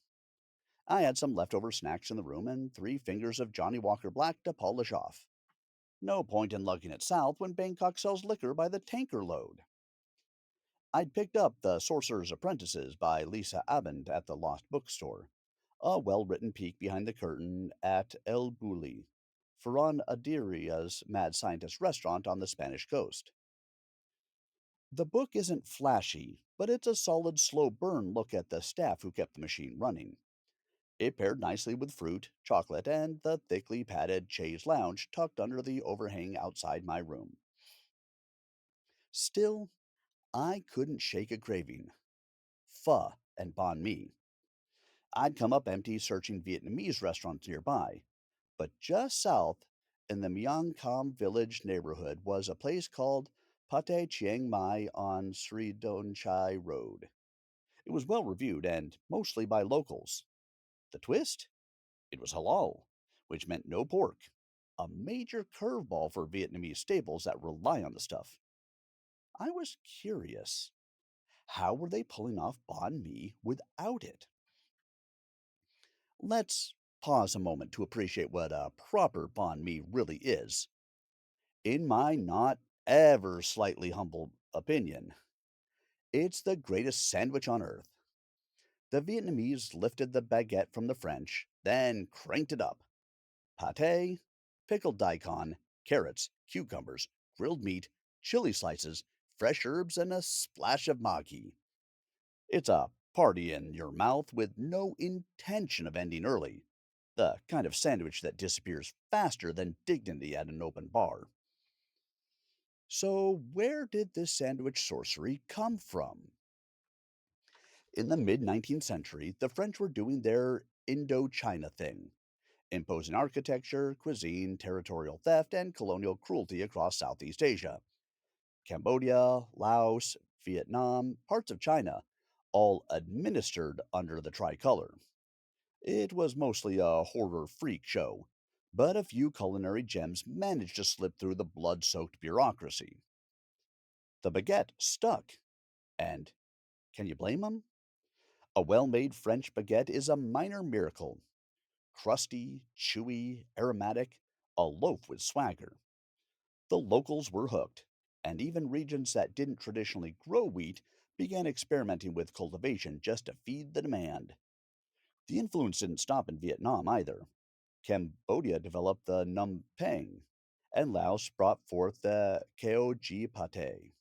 I had some leftover snacks in the room and 3 fingers of Johnny Walker Black to polish off. No point in lugging it south when Bangkok sells liquor by the tanker load. I'd picked up The Sorcerer's Apprentices by Lisa Abend at the Lost Bookstore, a well written peek behind the curtain at El Bulli, Ferran Adria's mad scientist restaurant on the Spanish coast. The book isn't flashy, but it's a solid slow burn look at the staff who kept the machine running. It paired nicely with fruit, chocolate, and the thickly padded chaise lounge tucked under the overhang outside my room. Still, I couldn't shake a craving. Pho and banh mi. I'd come up empty searching Vietnamese restaurants nearby, but just south in the Myang Kam village neighborhood was a place called Pate Chiang Mai on Sri Don Chai Road. It was well reviewed and mostly by locals. The twist? It was halal, which meant no pork. A major curveball for Vietnamese staples that rely on the stuff. I was curious. How were they pulling off banh mi without it? Let's pause a moment to appreciate what a proper banh mi really is. In my not ever slightly humble opinion, it's the greatest sandwich on earth. The Vietnamese lifted the baguette from the French, then cranked it up. Pate, pickled daikon, carrots, cucumbers, grilled meat, chili slices, fresh herbs, and a splash of maki. It's a party in your mouth with no intention of ending early. The kind of sandwich that disappears faster than dignity at an open bar. So, where did this sandwich sorcery come from? In the mid 19th century, the French were doing their Indochina thing, imposing architecture, cuisine, territorial theft, and colonial cruelty across Southeast Asia. Cambodia, Laos, Vietnam, parts of China, all administered under the tricolor. It was mostly a horror freak show, but a few culinary gems managed to slip through the blood soaked bureaucracy. The baguette stuck, and can you blame them? A well made French baguette is a minor miracle. Crusty, chewy, aromatic, a loaf with swagger. The locals were hooked, and even regions that didn't traditionally grow wheat began experimenting with cultivation just to feed the demand. The influence didn't stop in Vietnam either. Cambodia developed the Num Peng, and Laos brought forth the Keo Ji Pate.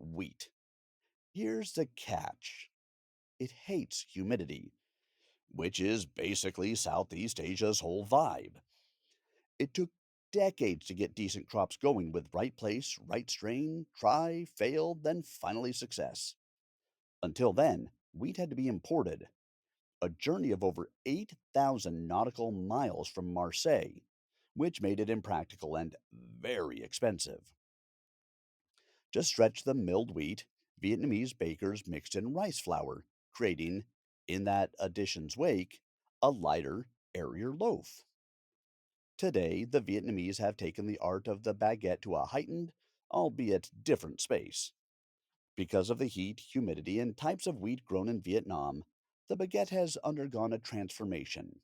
Wheat. Here's the catch: it hates humidity, which is basically Southeast Asia's whole vibe. It took decades to get decent crops going with right place, right strain, try, fail, then finally success. Until then, wheat had to be imported, a journey of over 8,000 nautical miles from Marseille, which made it impractical and very expensive. To stretch the milled wheat, Vietnamese bakers mixed in rice flour, creating, in that addition's wake, a lighter, airier loaf. Today, the Vietnamese have taken the art of the baguette to a heightened, albeit different space. Because of the heat, humidity, and types of wheat grown in Vietnam, the baguette has undergone a transformation.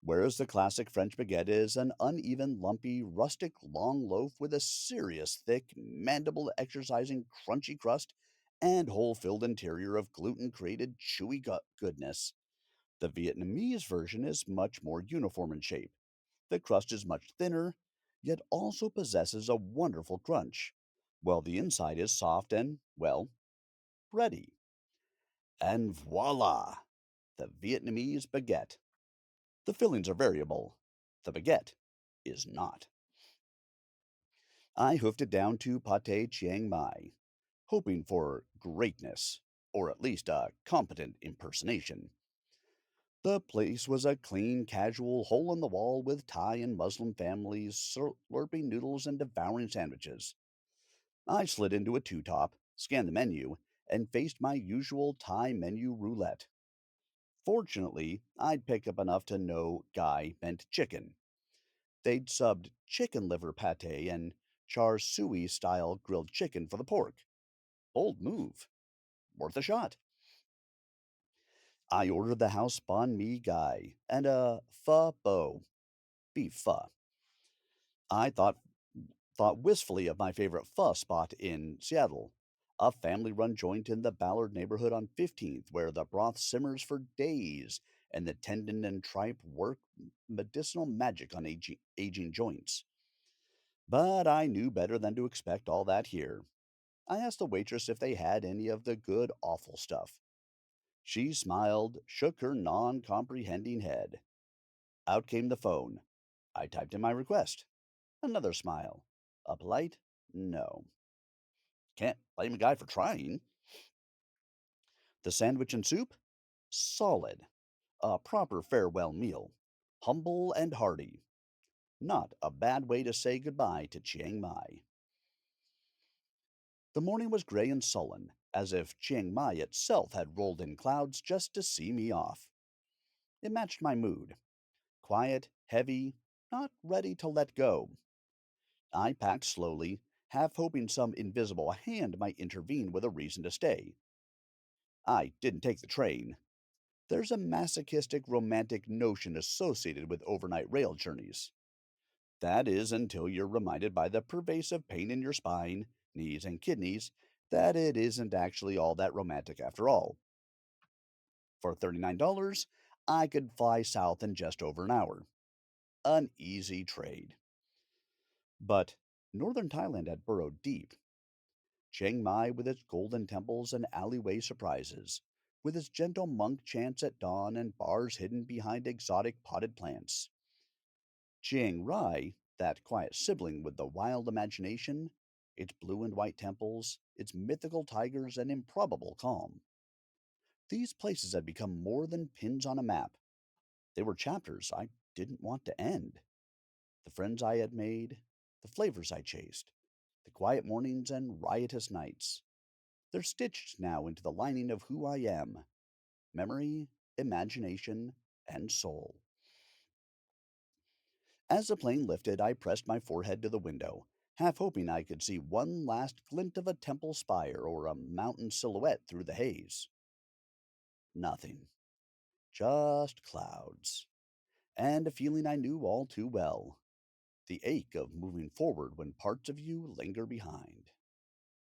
Whereas the classic French baguette is an uneven, lumpy, rustic long loaf with a serious, thick, mandible exercising, crunchy crust and hole-filled interior of gluten-created chewy goodness. The Vietnamese version is much more uniform in shape. The crust is much thinner, yet also possesses a wonderful crunch, while the inside is soft and, well, bready. And voila! The Vietnamese baguette. The fillings are variable. The baguette is not. I hoofed it down to Pate Chiang Mai, hoping for greatness, or at least a competent impersonation. The place was a clean, casual, hole in the wall with Thai and Muslim families slurping noodles and devouring sandwiches. I slid into a two top, scanned the menu, and faced my usual Thai menu roulette. Fortunately, I'd picked up enough to know Guy meant chicken. They'd subbed chicken liver pate and char siu style grilled chicken for the pork. Bold move. Worth a shot. I ordered the house banh mi Guy and a pho bo, beef pho. I thought wistfully of my favorite pho spot in Seattle, a family-run joint in the Ballard neighborhood on 15th, where the broth simmers for days and the tendon and tripe work medicinal magic on aging joints. But I knew better than to expect all that here. I asked the waitress if they had any of the good awful stuff. She smiled, shook her non comprehending head. Out came the phone. I typed in my request. Another smile. A polite no. Can't blame a guy for trying. The sandwich and soup? Solid. A proper farewell meal. Humble and hearty. Not a bad way to say goodbye to Chiang Mai. The morning was gray and sullen, as if Chiang Mai itself had rolled in clouds just to see me off. It matched my mood. Quiet, heavy, not ready to let go. I packed slowly, half hoping some invisible hand might intervene with a reason to stay. I didn't take the train. There's a masochistic romantic notion associated with overnight rail journeys. That is until you're reminded by the pervasive pain in your spine, knees, and kidneys that it isn't actually all that romantic after all. For $39, I could fly south in just over an hour. An easy trade. But northern Thailand had burrowed deep. Chiang Mai with its golden temples and alleyway surprises, with its gentle monk chants at dawn and bars hidden behind exotic potted plants. Chiang Rai, that quiet sibling with the wild imagination, its blue and white temples, its mythical tigers, and improbable calm. These places had become more than pins on a map. They were chapters I didn't want to end. The friends I had made, the flavors I chased, the quiet mornings and riotous nights. They're stitched now into the lining of who I am: memory, imagination, and soul. As the plane lifted, I pressed my forehead to the window, half hoping I could see one last glint of a temple spire or a mountain silhouette through the haze. Nothing. Just clouds. And a feeling I knew all too well: the ache of moving forward when parts of you linger behind.